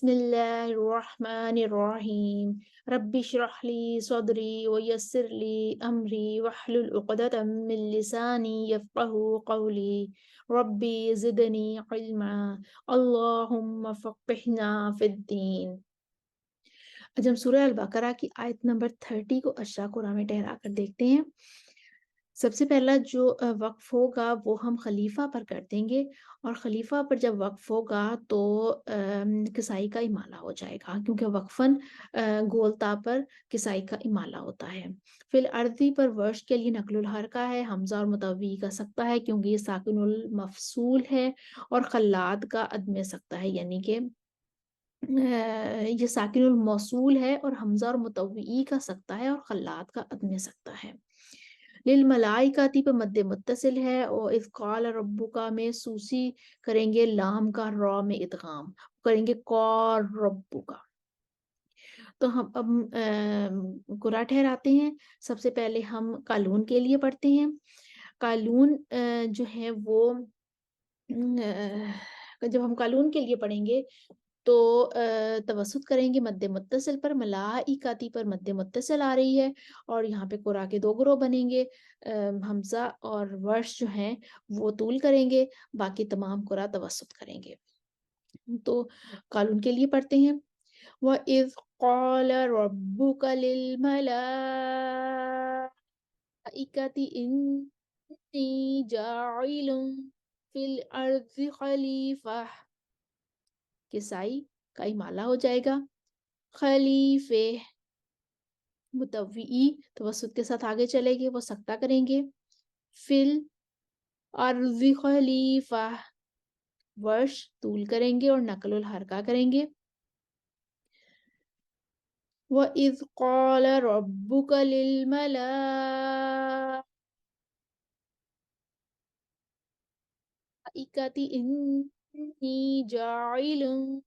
बिस्मिल्लाहिर्रहमानिर्रहीम रब्बि इश्रह ली सदरी व यस्सिर ली अमरी वहलुल उक़दतम मिन लिसानी यफ़क़हू क़ौली रब्बी ज़िदनी इल्मा अल्लाहुम्मा फ़क़्हिना फ़िद्दीन। आज हम सूरह अल बकरा की आयत नंबर 30 को अशरा कुरान में ठहरा कर देखते हैं। सबसे पहला जो वक़्फ़ होगा वो हम खलीफ़ा पर कर देंगे और खलीफ़ा पर जब वक़्फ़ होगा तो किसाई का इमाला हो जाएगा क्योंकि वक़फ़न गोलता पर किसाई का इमाला होता है। फ़िल अर्ज़ी पर वर्श के लिए नक़्लुल हरका है, हमज़ा और मुतव्वी का सकता है क्योंकि ये साकिनुल मफ़सूल है और ख़ल्लाद का अदम सकता है यानी कि ये साकिनुल मौसूल है और हमज़ा और मुतव्वी का सकता है और ख़ल्लाद का अदम सकता है। लिल मलाइकाती पे मद्दे मुत्तसिल है और इज़ क़ाल रब्बुका में सूसी करेंगे लाम का रॉ में इदगाम करेंगे क़ाल रब्बुका। तो हम अब कुरान ठहराते हैं। सबसे पहले हम कालून के लिए पढ़ते हैं। कालून जो है वो जब हम कालून के लिए पढ़ेंगे तो तवस्सुत करेंगे मद्दे मुत्तसिल पर, मलाइकाती पर मद्दे मुत्तसिल आ रही है और यहाँ पे क़ुरा के 2 ग्रोह बनेंगे। हमज़ा और वर्श जो हैं वो तूल करेंगे, बाकी तमाम क़ुरा तवस्सुत करेंगे। तो कालून के लिए पढ़ते हैं। व इज़ क़ाल रब्बुका लिल मलाइकति इन्नी जाइलुन फ़िल अर्ज़ि ख़लीफ़ा। किसाई का इमाला हो जाएगा। खलीफे मुतव्वी तवस्सुत के साथ आगे चलेंगे, वो सक्ता करेंगे। फिल अर्ज़ि खलीफा वर्श तूल करेंगे और नक़्लुल हरका करेंगे। व इज़ क़ाल रब्बुका लिल मलाइकति इन्नी जाइलुन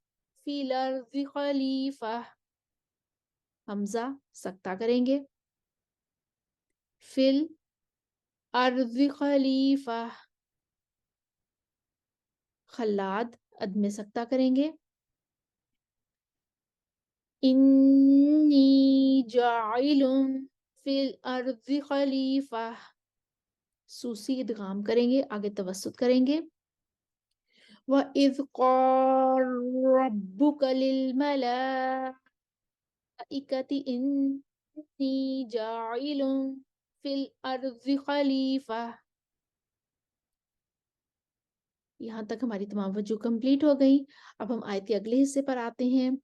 फ़िल अर्ज़ि खलीफ़ा हमज़ा सक्ता करेंगे। फिल अर्ज़ि खलीफ़ा ख़ल्लाद अदम सक्ता करेंगे। इन्नी जाइलुन फ़िल अर्ज़ि खलीफ़ा सूसी इदगाम करेंगे, आगे तवस्सुत करेंगे। व इज़ क़ाल रब्बुका लिल मलाइकति इन्नी जाइलुन फ़िल अर्ज़ि खलीफ़ा। यहाँ तक हमारी तमाम वजूह कंप्लीट हो गई। अब हम आयत के अगले हिस्से पर आते हैं।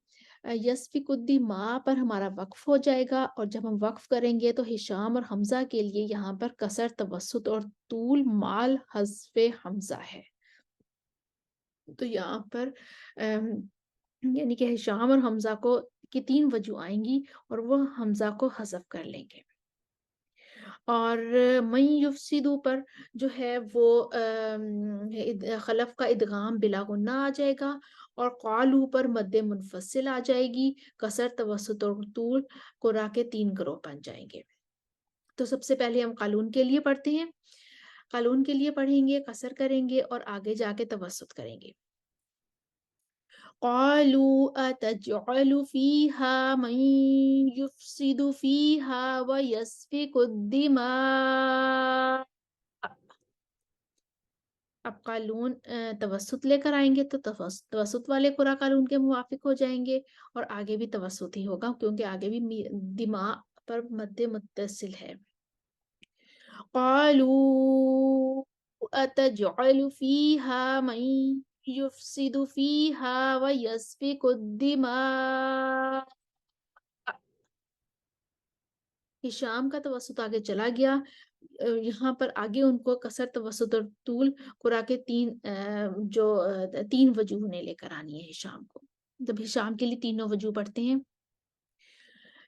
यस्फ़िकुद्दी माँ पर हमारा वक़्फ़ हो जाएगा और जब हम वक़्फ़ करेंगे तो हिशाम और हमज़ा के लिए यहाँ पर कसर, तवस्सुत और तूल माल हज़्फ़े हमज़ा है। तो यहाँ पर यानी कि हिशाम और हमज़ा को की 3 वजूह आएँगी और वो हमज़ा को हज़फ़ कर लेंगे। और मई युफ़सिदु पर जो है वो खलफ़ का इदगाम बिला गुन्ना आ जाएगा और क़ालू पर मद्दे मुनफ़सिल आ जाएगी, कसर, तवस्सुत और तूल क़ुरा के 3 ग्रोह बन जाएंगे। तो सबसे पहले हम कालून के लिए पढ़ते हैं। कालून के लिए पढ़ेंगे, कसर करेंगे और आगे जाके तवस्सुत करेंगे। क़ालू अतजअलु फ़ीहा मन युफ़सिदु फ़ीहा व यस्फ़िकु दिमा। अब कालून तवस्सुत लेकर आएँगे तो तवस्सुत वाले क़ुरा कालून के मुवाफ़िक हो जाएँगे और आगे भी तवस्सुत ही होगा क्योंकि आगे भी दिमा पर मद्दे मुत्तसिल है। क़ालू अतजअलु फ़ीहा मन युफ़सिदु फ़ीहा व यस्फ़िकु दिमा। हिशाम का तवस्सुत आगे चला गया। यहाँ पर आगे उनको कसर, तवस्सुत और तूल क़ुरा के 3 वजूह ने लेकर आनी है हिशाम को। जब हिशाम के लिए तीनों वजूह पढ़ते हैं।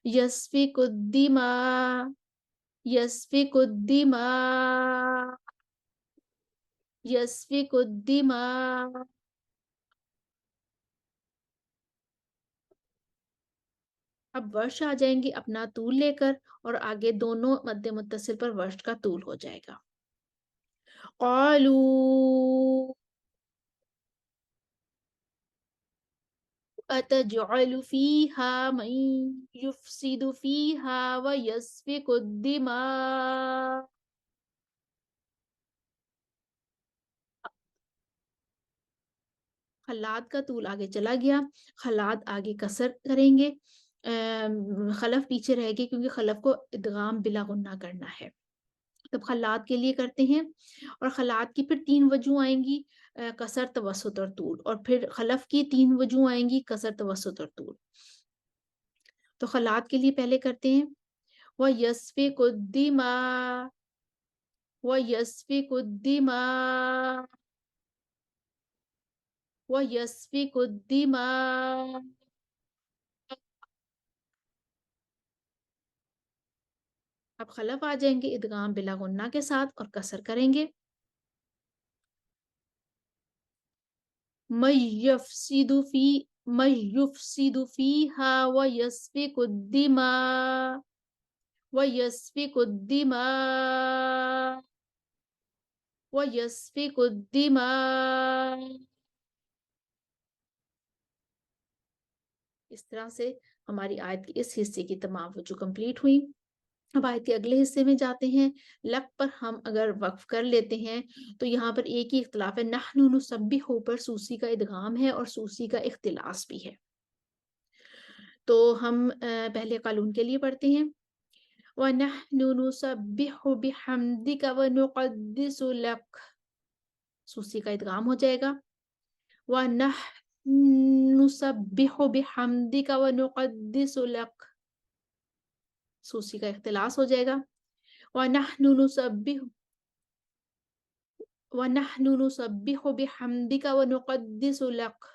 यस्फ़िकुद्दिमा, यस्फ़िकुद्दिमा, यस्फ़िकुद्दिमा। अब वर्ष आ जाएंगे अपना तूल लेकर और आगे दोनों मद्दे मुत्तसिल पर वर्ष का तूल हो जाएगा। क़ालू أتجعل فيها من يفسد فيها ويسفك الدماء. खल्लात का तूल आगे चला गया, खल्लात आगे कसर करेंगे, खलफ पीछे रह गए क्योंकि खलफ को इदगाम बिला गुन्ना करना है। तब खल्लात के लिए करते हैं और खल्लात की फिर 3 वजूह आएँगी, कसर, तवस्सुत और तूल, और फिर खलफ की 3 वजूह आएँगी, कसर, तवस्सुत और तूल। तो खल्लात के लिए पहले करते हैं व यस्फ़िकुद्दिमा व यस्फ़िकुद्दिमा व यस्फ़िकुद्दिमा। अब खलफ आ जाएँगे इदगाम बिला गुन्ना के साथ और कसर करेंगे। मैं यफ्सिदु फी मैं युफ्सिदु फीहा व यस्फ़िकुद्दिमा वयस्फिकुद्दिमा वयस्फिकुद्दिमा। इस तरह से हमारी आयत के इस हिस्से की तमाम वजूह कंप्लीट हुई। अब आयत के अगले हिस्से में जाते हैं। लक पर हम अगर वक्फ कर लेते हैं तो यहाँ पर एक ही इख्तिलाफ है, नहनु नुसब्बिहु पर सूसी का इदगाम है और सूसी का इख्तिलास भी है। तो हम पहले कानून के लिए पढ़ते हैं। व नहनु नुसब्बिहु बिहम्दिका व नुक़द्दिसु लक, सूसी का इदगाम हो जाएगा। व नुसब्बिहु बिहम्दिका व नुक़द्दिसु लक, सूसी का इख्तिलास हो जाएगा। व नहनु नुसब्बिहु व नहनु नुसब्बिहु बिहम्दिका व नुक़द्दिसु लक।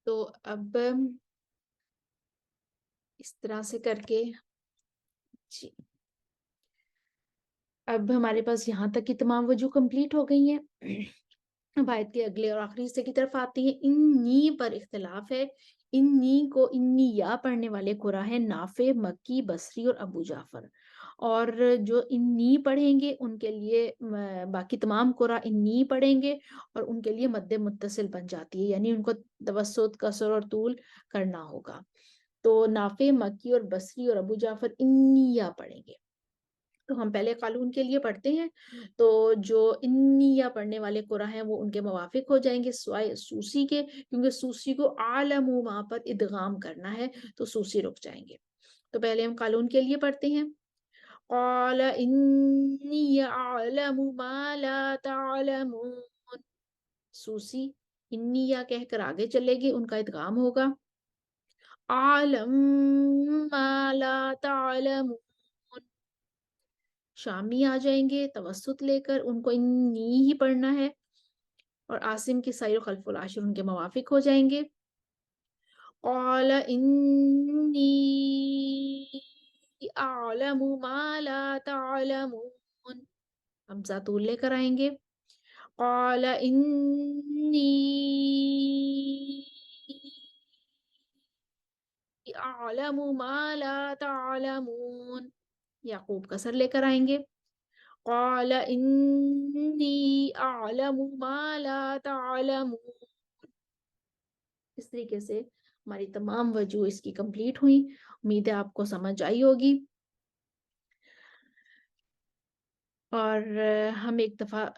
तो अब इस तरह से करके जी, अब हमारे पास यहाँ तक की तमाम वजूह कंप्लीट हो गई हैं। अब आयत के अगले और आखिरी हिस्से की तरफ आती है। इन्नी पर इख्तिलाफ है। इन्नी को इन्निया पढ़ने वाले कुरा है नाफे, मक्की, बसरी और अबू जाफर, और जो इन्नी पढ़ेंगे उनके लिए बाकी तमाम कुरा इन्नी पढ़ेंगे और उनके लिए मद्दे मुत्तसिल बन जाती है, यानी उनको तवस्सुत, कसर और तूल करना होगा। तो नाफे, मक्की और बसरी और अबू जाफर इन्निया पढ़ेंगे। तो हम पहले कानून के लिए पढ़ते हैं। तो जो इन्निया पढ़ने वाले कुरा हैं वो उनके मुवाफिक हो जाएंगे स्वाय सूसी के, क्योंकि सूसी को आलमू वहां पर इदगाम करना है तो सूसी रुक जाएंगे। तो पहले हम कानून के लिए पढ़ते हैं। क़ाल इन्नी अअलमु मा ला तअलमून, सूसी इन्निया कहकर आगे चलेगी, उनका इदगाम होगा। आलम मा ला तअलमून, शामी आ जाएंगे तवस्सुत लेकर, उनको इन्नी ही पढ़ना है और आसिम की साइर खल्फुल आशिर उनके मुवाफिक हो जाएंगे। क़ाल इन्नी अअलमु मा ला तअलमून, हमज़ा तूल लेकर आएंगे। क़ाल इन्नी अअलमु मा ला तअलमून, याकूब कसर लेकर आएंगे। क़ाल इन्नी अअलमु मा ला तअलमून। इस तरीके से हमारी तमाम वजूह इसकी कंप्लीट हुई। उम्मीद है आपको समझ आई होगी। और हम एक दफ़ा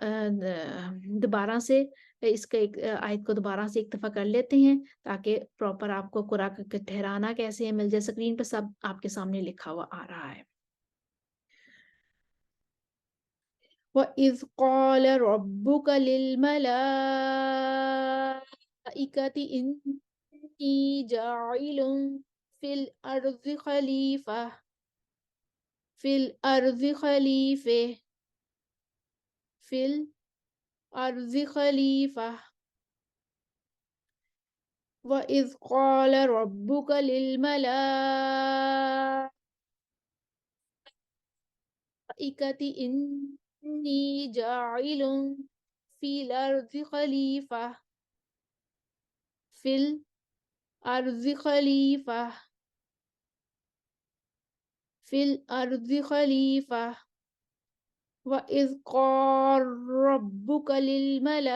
दोबारा से इसका एक आयत को दोबारा से एक दफ़ा कर लेते हैं ताकि प्रॉपर आपको कुरा का ठहराना कैसे है मिल जाए। स्क्रीन पर सब आपके सामने लिखा हुआ आ रहा है। वइज़ क़ाल रब्बुका लिल-मलाइकति इन्नी जाइलुन फिल अर्ज़ि खलीफ़ा फिल अर्ज़ि खलीफ़े फिल अर्ज़ि खलीफ़ा। वइज़ क़ाल रब्बुका लिल-मलाइकति इन्नी जाइलुन फिल अर्ज़ि खलीफ़ा फिल अर्ज़ि खलीफ़ा। في الأرض خليفة وإذ قال ربك للملائكة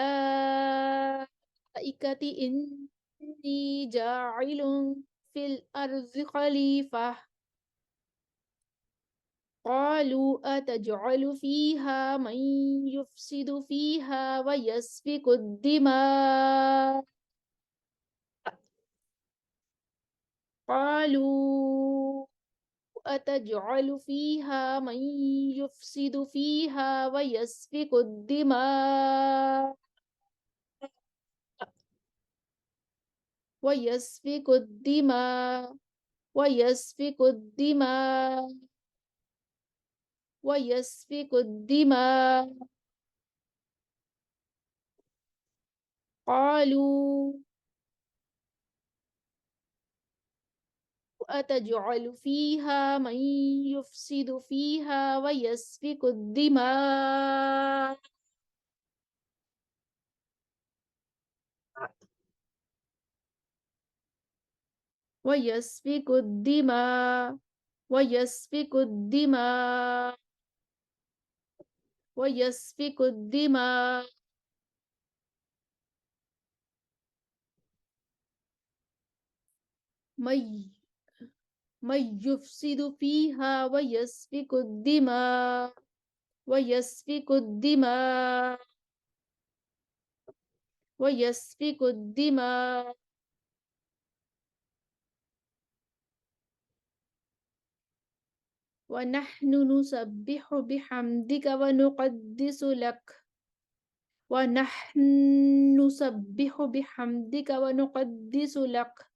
إني جاعل في الأرض خليفة قالوا أتجعل فيها من يفسد فيها ويسفك الدماء قالوا أتجعل فيها من يفسد فيها ويسفك الدماء ويسفك الدماء ويسفك الدماء ويسفك الدماء قالوا أتجعل فيها من يفسد فيها ويسفك الدماء ويسفك الدماء ويسفك الدماء ويسفك الدماء من من يفسد فيها ويسفك الدماء ويسفك الدماء ويسفك الدماء ونحن نسبح بحمدك ونقدس لك ونحن نسبح بحمدك ونقدس لك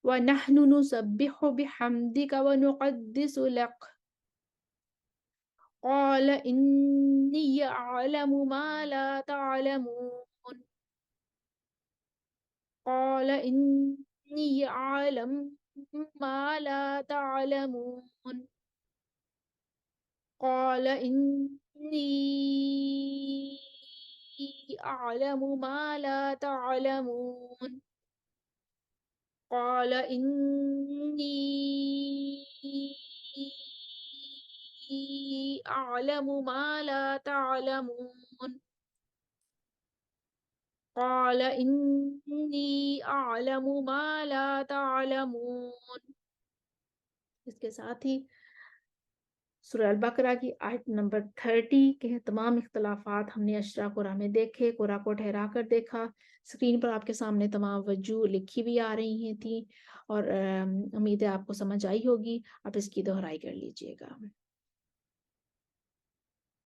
ونحن نسبح بحمدك ونقدس لك قال إني أعلم ما لا تعلمون قال إني أعلم ما لا تعلمون قال إني أعلم ما لا تعلمون قال إني أعلم ما لا تعلمون قال إني أعلم ما لا تعلمون. इसके साथ ही सूरह अल-बकरा की आयत नंबर 30 के तमाम इख्तलाफात हमने अशरा कुरान में देखे, कुरान को ठहरा कर देखा। स्क्रीन पर आपके सामने तमाम वजूह लिखी हुई आ रही हैं थी और उम्मीद है आपको समझ आई होगी। आप इसकी दोहराई कर लीजिएगा।